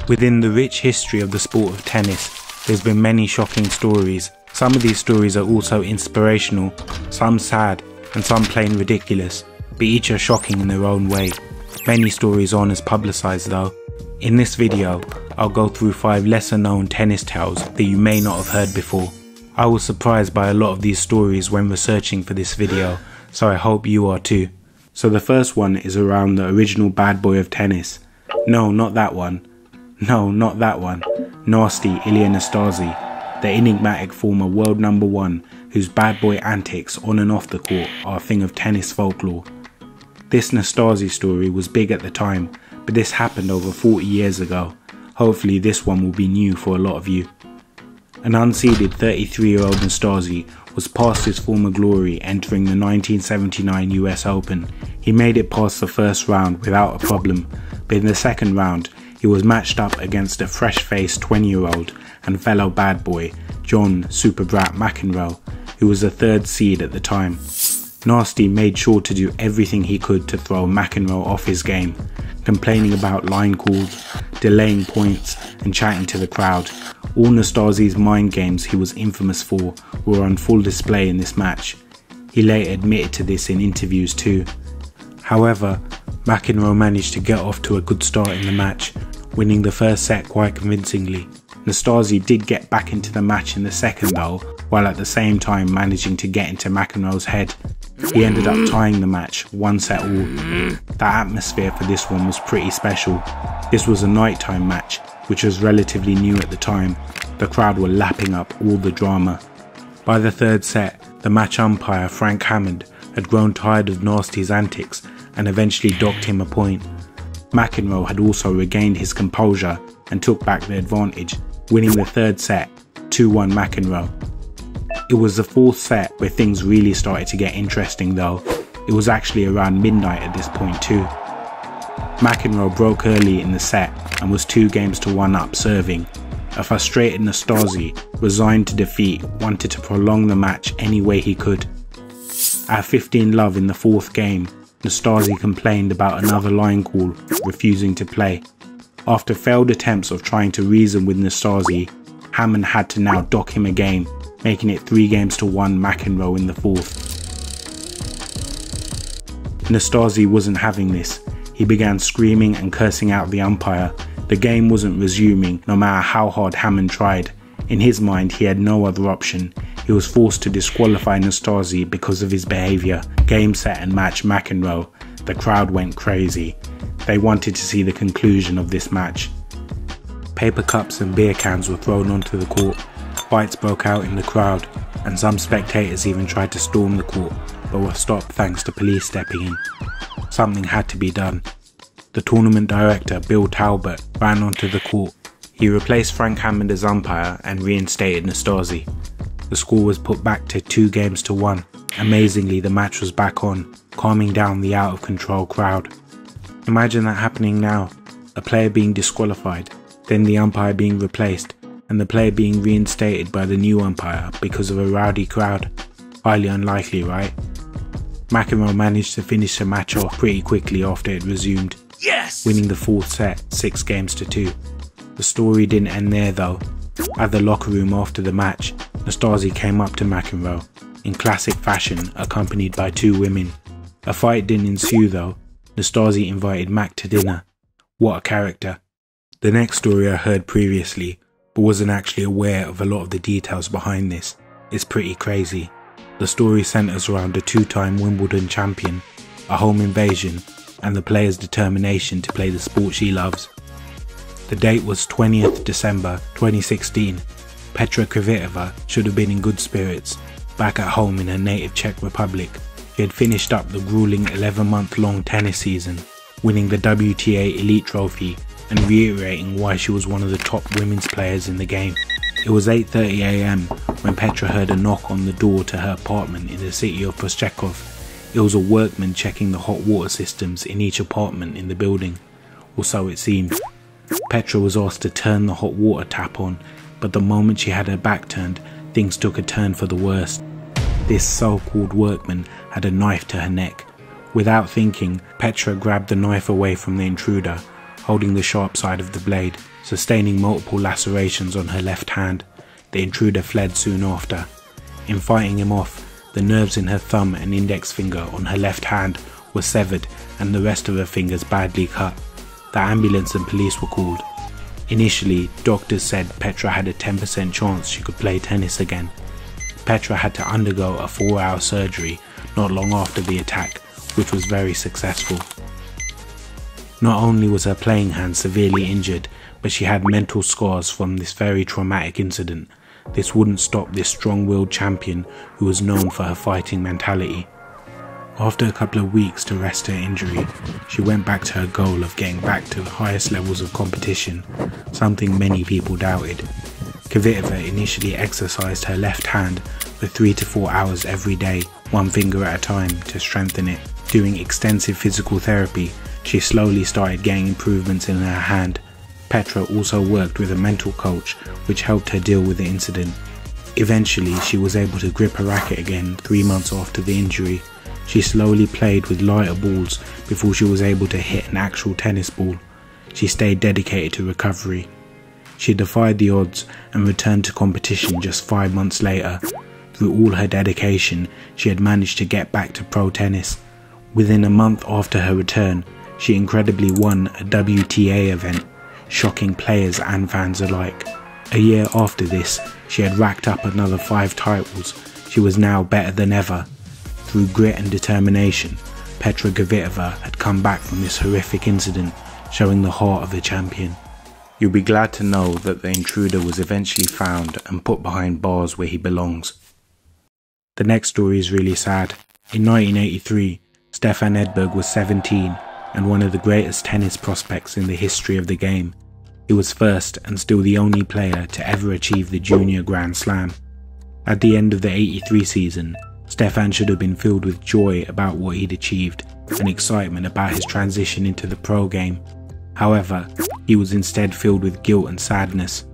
Within the rich history of the sport of tennis, there's been many shocking stories. Some of these stories are also inspirational, some sad, and some plain ridiculous, but each are shocking in their own way. Many stories aren't as publicised though. In this video, I'll go through 5 lesser known tennis tales that you may not have heard before. I was surprised by a lot of these stories when researching for this video, so I hope you are too. So the first one is around the original bad boy of tennis. No, not that one. No, not that one. Nasty Ilia Nastase, the enigmatic former world number 1 whose bad boy antics on and off the court are a thing of tennis folklore. This Nastase story was big at the time, but this happened over 40 years ago. Hopefully this one will be new for a lot of you. An unseeded 33-year-old Nastase was past his former glory entering the 1979 US Open. He made it past the first round without a problem, but in the second round he was matched up against a fresh-faced 20-year-old and fellow bad boy, John Superbrat McEnroe, who was the 3rd seed at the time. Nasty made sure to do everything he could to throw McEnroe off his game, complaining about line calls, delaying points and chatting to the crowd. All Nastase's mind games he was infamous for were on full display in this match. He later admitted to this in interviews too. However, McEnroe managed to get off to a good start in the match, winning the first set quite convincingly. Nastase did get back into the match in the second though, while at the same time managing to get into McEnroe's head. He ended up tying the match, 1 set all. The atmosphere for this one was pretty special. This was a nighttime match, which was relatively new at the time. The crowd were lapping up all the drama. By the 3rd set, the match umpire Frank Hammond had grown tired of Nasty's antics and eventually docked him a point. McEnroe had also regained his composure and took back the advantage, winning the 3rd set, 2-1 McEnroe. It was the 4th set where things really started to get interesting though. It was actually around midnight at this point too. McEnroe broke early in the set and was 2-1 up serving. A frustrated Nastase, resigned to defeat, wanted to prolong the match any way he could. At 15-love in the 4th game, Nastase complained about another line call, refusing to play. After failed attempts of trying to reason with Nastase, Hammond had to now dock him a game, making it 3-1 McEnroe in the 4th. Nastase wasn't having this. He began screaming and cursing out the umpire. The game wasn't resuming no matter how hard Hammond tried. In his mind he had no other option. He was forced to disqualify Nastase because of his behaviour. Game, set and match McEnroe. The crowd went crazy. They wanted to see the conclusion of this match. Paper cups and beer cans were thrown onto the court. Fights broke out in the crowd, and some spectators even tried to storm the court, but were stopped thanks to police stepping in. Something had to be done. The tournament director, Bill Talbot, ran onto the court. He replaced Frank Hammond as umpire and reinstated Nastase. The score was put back to 2-1. Amazingly, the match was back on, calming down the out-of-control crowd. Imagine that happening now, a player being disqualified, then the umpire being replaced, and the player being reinstated by the new umpire because of a rowdy crowd. Highly unlikely, right? McEnroe managed to finish the match off pretty quickly after it resumed, winning the 4th set 6-2. The story didn't end there though. At the locker room after the match, Nastase came up to McEnroe, in classic fashion accompanied by 2 women. A fight didn't ensue though. Nastase invited Mac to dinner. What a character. The next story I heard previously, but wasn't actually aware of a lot of the details behind this, is pretty crazy. The story centres around a 2-time Wimbledon champion, a home invasion, and the player's determination to play the sport she loves. The date was 20th December 2016. Petra Kvitova should have been in good spirits, back at home in her native Czech Republic. She had finished up the grueling 11-month-long tennis season, winning the WTA Elite Trophy and reiterating why she was one of the top women's players in the game. It was 8:30 AM when Petra heard a knock on the door to her apartment in the city of Proshchekov. It was a workman checking the hot water systems in each apartment in the building, or so it seemed. Petra was asked to turn the hot water tap on, but the moment she had her back turned, things took a turn for the worst. This so-called workman had a knife to her neck. Without thinking, Petra grabbed the knife away from the intruder, holding the sharp side of the blade, sustaining multiple lacerations on her left hand. The intruder fled soon after. In fighting him off, the nerves in her thumb and index finger on her left hand were severed and the rest of her fingers badly cut. The ambulance and police were called. Initially, doctors said Petra had a 10% chance she could play tennis again. Petra had to undergo a 4-hour surgery not long after the attack, which was very successful. Not only was her playing hand severely injured, but she had mental scars from this very traumatic incident. This wouldn't stop this strong-willed champion who was known for her fighting mentality. After a couple of weeks to rest her injury, she went back to her goal of getting back to the highest levels of competition, something many people doubted. Kvitova initially exercised her left hand for 3 to 4 hours every day, one finger at a time, to strengthen it. Doing extensive physical therapy, she slowly started getting improvements in her hand. Petra also worked with a mental coach, which helped her deal with the incident. Eventually, she was able to grip a racket again 3 months after the injury. She slowly played with lighter balls before she was able to hit an actual tennis ball. She stayed dedicated to recovery. She defied the odds and returned to competition just 5 months later. Through all her dedication, she had managed to get back to pro tennis. Within a month after her return, she incredibly won a WTA event, shocking players and fans alike. A year after this, she had racked up another 5 titles. She was now better than ever. Through grit and determination, Petra Kvitova had come back from this horrific incident, showing the heart of a champion. You'll be glad to know that the intruder was eventually found and put behind bars where he belongs. The next story is really sad. In 1983, Stefan Edberg was 17 and one of the greatest tennis prospects in the history of the game. He was first and still the only player to ever achieve the Junior Grand Slam. At the end of the 83 season, Stefan should have been filled with joy about what he'd achieved and excitement about his transition into the pro game. However, he was instead filled with guilt and sadness.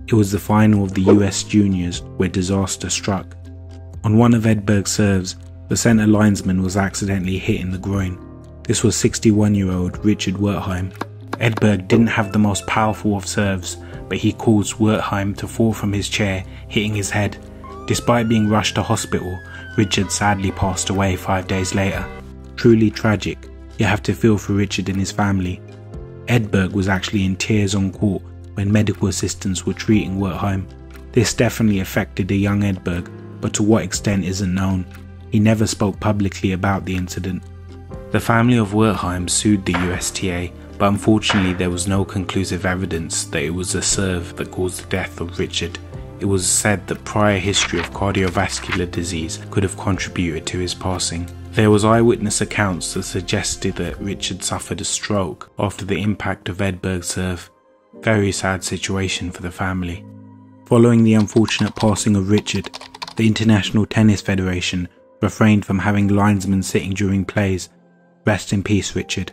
It was the final of the US Juniors where disaster struck. On one of Edberg's serves, the centre linesman was accidentally hit in the groin. This was 61-year-old Richard Wertheim. Edberg didn't have the most powerful of serves, but he caused Wertheim to fall from his chair, hitting his head. Despite being rushed to hospital, Richard sadly passed away 5 days later. Truly tragic. You have to feel for Richard and his family. Edberg was actually in tears on court when medical assistants were treating Wertheim. This definitely affected the young Edberg, but to what extent isn't known. He never spoke publicly about the incident. The family of Wertheim sued the USTA, but unfortunately there was no conclusive evidence that it was a serve that caused the death of Richard. It was said that prior history of cardiovascular disease could have contributed to his passing. There was eyewitness accounts that suggested that Richard suffered a stroke after the impact of Edberg's serve. Very sad situation for the family. Following the unfortunate passing of Richard, the International Tennis Federation refrained from having linesmen sitting during plays. Rest in peace, Richard.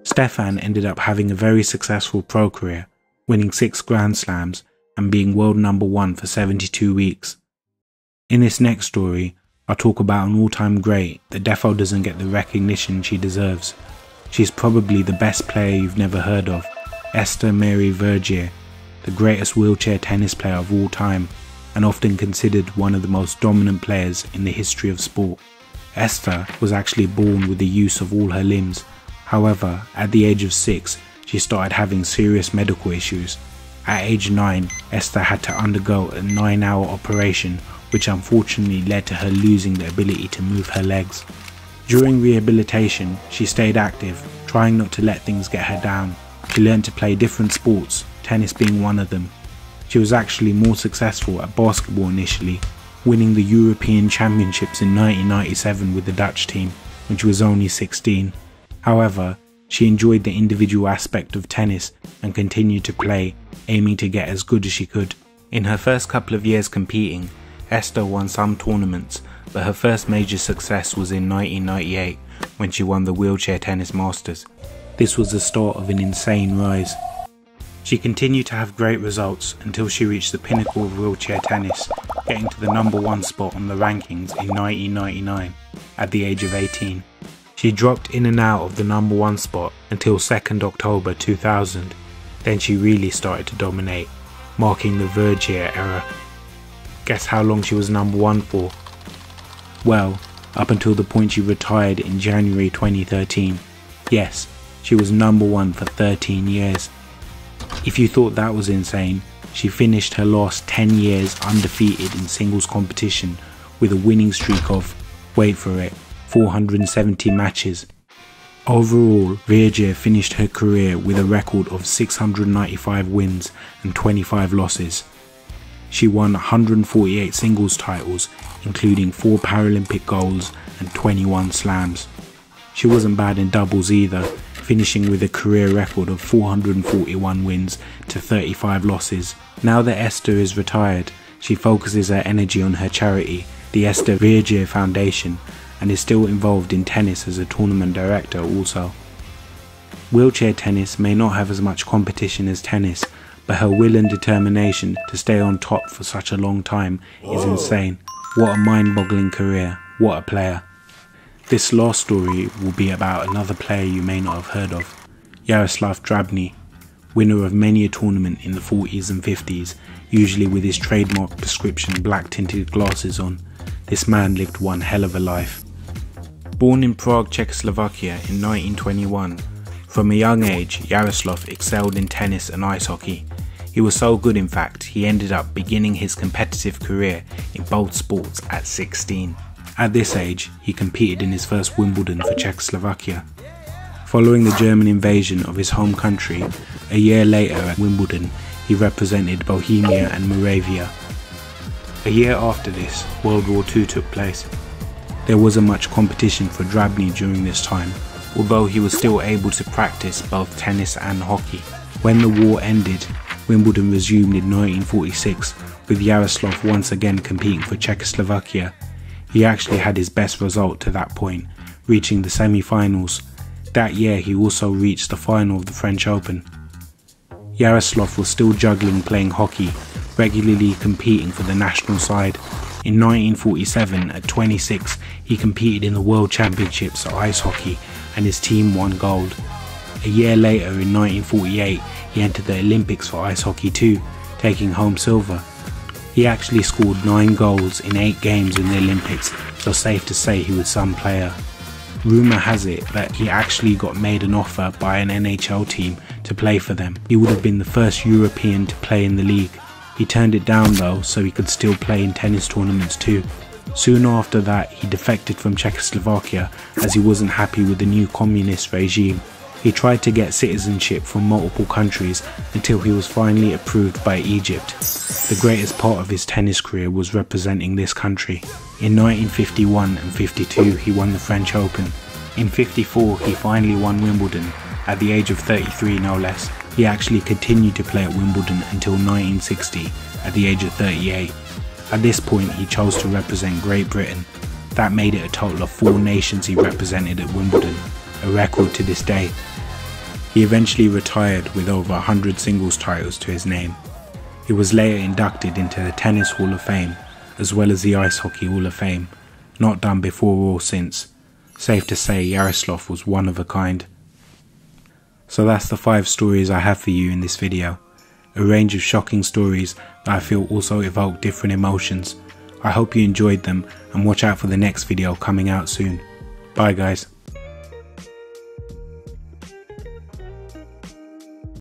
Stefan ended up having a very successful pro career, winning 6 Grand Slams and being world number 1 for 72 weeks. In this next story, I'll talk about an all-time great that defo doesn't get the recognition she deserves. She's probably the best player you've never heard of, Esther Mary Vergier, the greatest wheelchair tennis player of all time, and often considered one of the most dominant players in the history of sport. Esther was actually born with the use of all her limbs. However, at the age of 6, she started having serious medical issues. At age 9, Esther had to undergo a 9-hour operation, which unfortunately led to her losing the ability to move her legs. During rehabilitation, she stayed active, trying not to let things get her down. She learned to play different sports, tennis being one of them. She was actually more successful at basketball initially, winning the European Championships in 1997 with the Dutch team, when she was only 16. However, she enjoyed the individual aspect of tennis and continued to play, aiming to get as good as she could. In her first couple of years competing, Esther won some tournaments, but her first major success was in 1998 when she won the Wheelchair Tennis Masters. This was the start of an insane rise. She continued to have great results until she reached the pinnacle of wheelchair tennis, getting to the #1 spot on the rankings in 1999 at the age of 18. She She dropped in and out of the #1 spot until 2nd October 2000, then she really started to dominate, marking the Vergier era. Guess how long she was #1 for? Well, up until the point she retired in January 2013. Yes, she was #1 for 13 years. If you thought that was insane, she finished her last 10 years undefeated in singles competition with a winning streak of, wait for it, 470 matches. Overall, Vergier finished her career with a record of 695 wins and 25 losses. She won 148 singles titles, including 4 Paralympic golds and 21 slams. She wasn't bad in doubles either, finishing with a career record of 441 wins to 35 losses. Now that Esther is retired, she focuses her energy on her charity, the Esther Vergier Foundation, and is still involved in tennis as a tournament director also. Wheelchair tennis may not have as much competition as tennis, but her will and determination to stay on top for such a long time is insane. What a mind-boggling career, what a player. This last story will be about another player you may not have heard of, Yaroslav Drabny, winner of many a tournament in the 40s and 50s, usually with his trademark prescription black tinted glasses on. This man lived one hell of a life. Born in Prague, Czechoslovakia in 1921, from a young age Yaroslav excelled in tennis and ice hockey. He was so good in fact, he ended up beginning his competitive career in both sports at 16. At this age, he competed in his first Wimbledon for Czechoslovakia. Following the German invasion of his home country, a year later at Wimbledon, he represented Bohemia and Moravia. A year after this, World War II took place. There wasn't much competition for Drabny during this time, although he was still able to practice both tennis and hockey. When the war ended, Wimbledon resumed in 1946, with Yaroslav once again competing for Czechoslovakia. He actually had his best result to that point, reaching the semi-finals. That year he also reached the final of the French Open. Yaroslav was still juggling playing hockey, regularly competing for the national side. In 1947, at 26, he competed in the World Championships of ice hockey and his team won gold. A year later, in 1948, he entered the Olympics for ice hockey too, taking home silver. He actually scored 9 goals in 8 games in the Olympics, so safe to say he was some player. Rumour has it that he actually got made an offer by an NHL team to play for them. He would have been the first European to play in the league. He turned it down though, so he could still play in tennis tournaments too. Soon after that, he defected from Czechoslovakia as he wasn't happy with the new communist regime. He tried to get citizenship from multiple countries until he was finally approved by Egypt. The greatest part of his tennis career was representing this country. In 1951 and 52 he won the French Open. In 54 he finally won Wimbledon, at the age of 33 no less. He actually continued to play at Wimbledon until 1960, at the age of 38. At this point he chose to represent Great Britain. That made it a total of 4 nations he represented at Wimbledon, a record to this day. He eventually retired with over 100 singles titles to his name. He was later inducted into the Tennis Hall of Fame, as well as the Ice Hockey Hall of Fame, not done before or since. Safe to say Yaroslav was one of a kind. So that's the 5 stories I have for you in this video. A range of shocking stories that I feel also evoke different emotions. I hope you enjoyed them and watch out for the next video coming out soon. Bye guys.